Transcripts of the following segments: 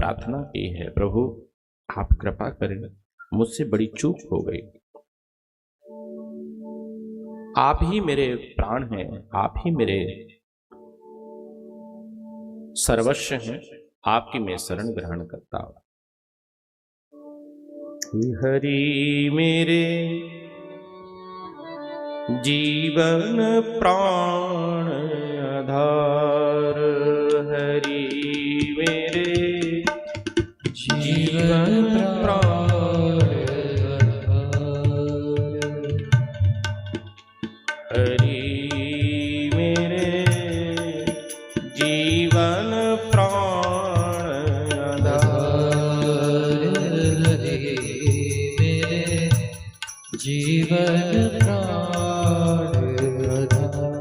प्रार्थना की है, प्रभु आप कृपा करें, मुझसे बड़ी चूक हो गई। आप ही मेरे प्राण हैं, आप ही मेरे सर्वस्व हैं, आपकी मैं शरण ग्रहण करता हूं। हरि मेरे जीवन प्राण आधार, हरि मेरे जीवन प्राण आधार, हरि मेरे जीवन प्राण आधार, हरि मेरे जीवन प्राण आधार।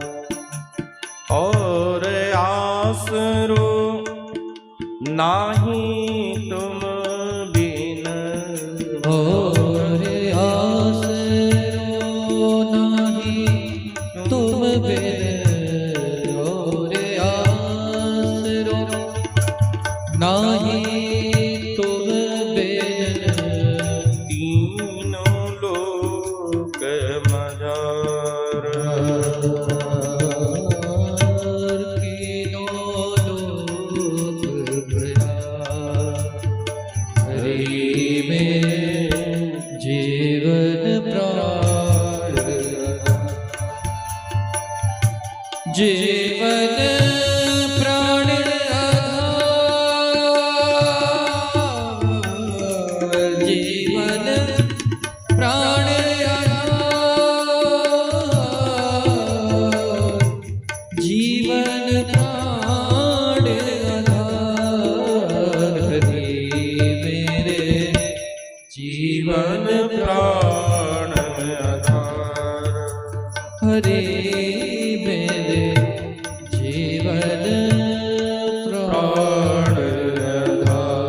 और आसरो नाही तुम बिन, और आसरो नाही तुम बिन, और आसरो नाही तुम बिन, तीनों लोक मझार, जीवन प्राण आधार, जीवन प्राण आधार, जीवन प्राण आधार, हरि मेरे जीवन प्राण आधार, हरि मेरे जीवन प्राण आधार।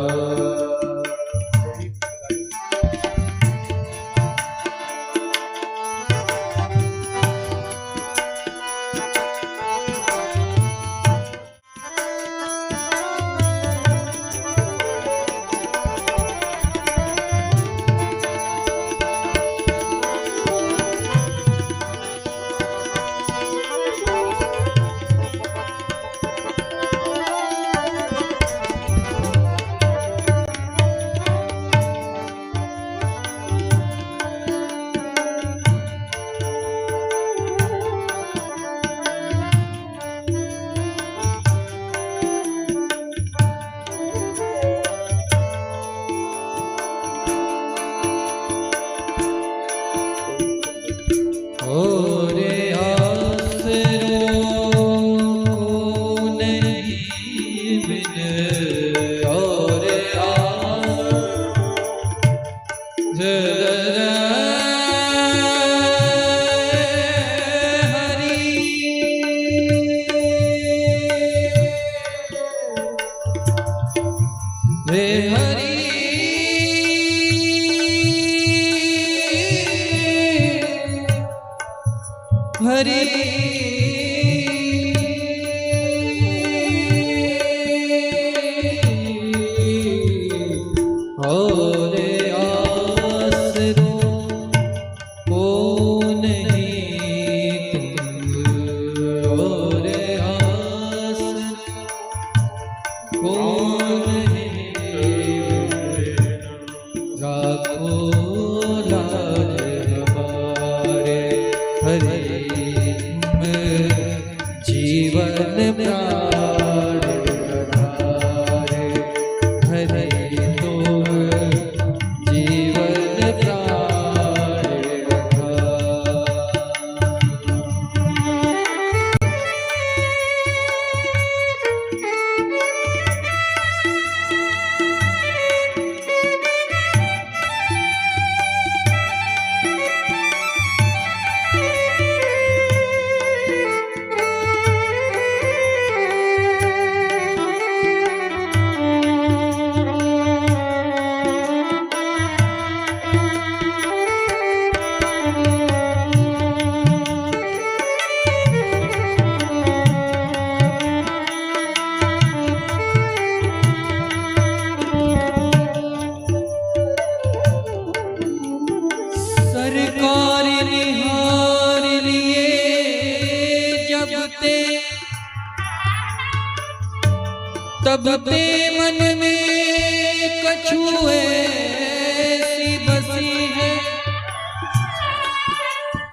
भगते मन में कछु ऐसी बसी है,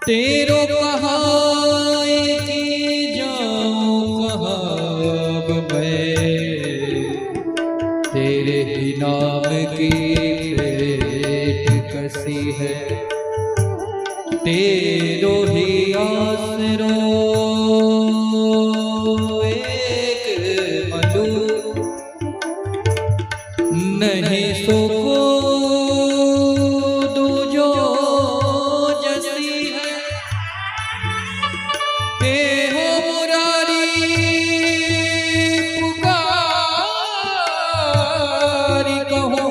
तेरो कहाए की जाऊं कहाँ मैं, तेरे ही नाम की भेंट कसी है, तेरो ही आसरो एक मलू, नहीं सो को दूजो जसी है, ते हो मुरारी पुकारी कहो,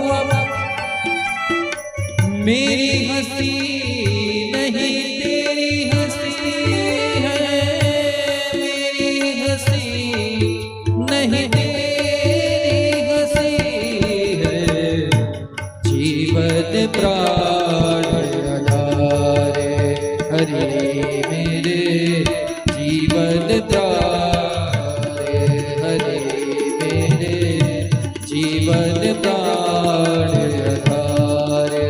मेरी हंसी नहीं तेरी हंसी है, मेरी हंसी नहीं तेरी हंसी है, जीवन प्राण आधारे हरि मेरे, जीवन प्राण हरि मेरे, जीवन प्राण आधारे,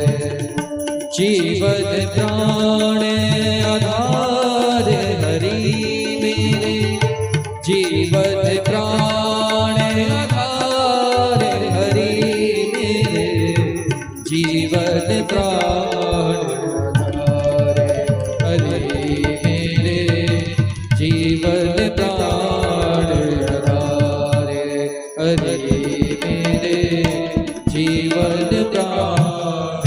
जीवन प्राण आधार हरि मेरे, जीवन प्राण आधार हरि मेरे, जीवन प्राण आधार हरि मेरे, जीवन प्राण आधार हरि मेरे, जीवन प्राण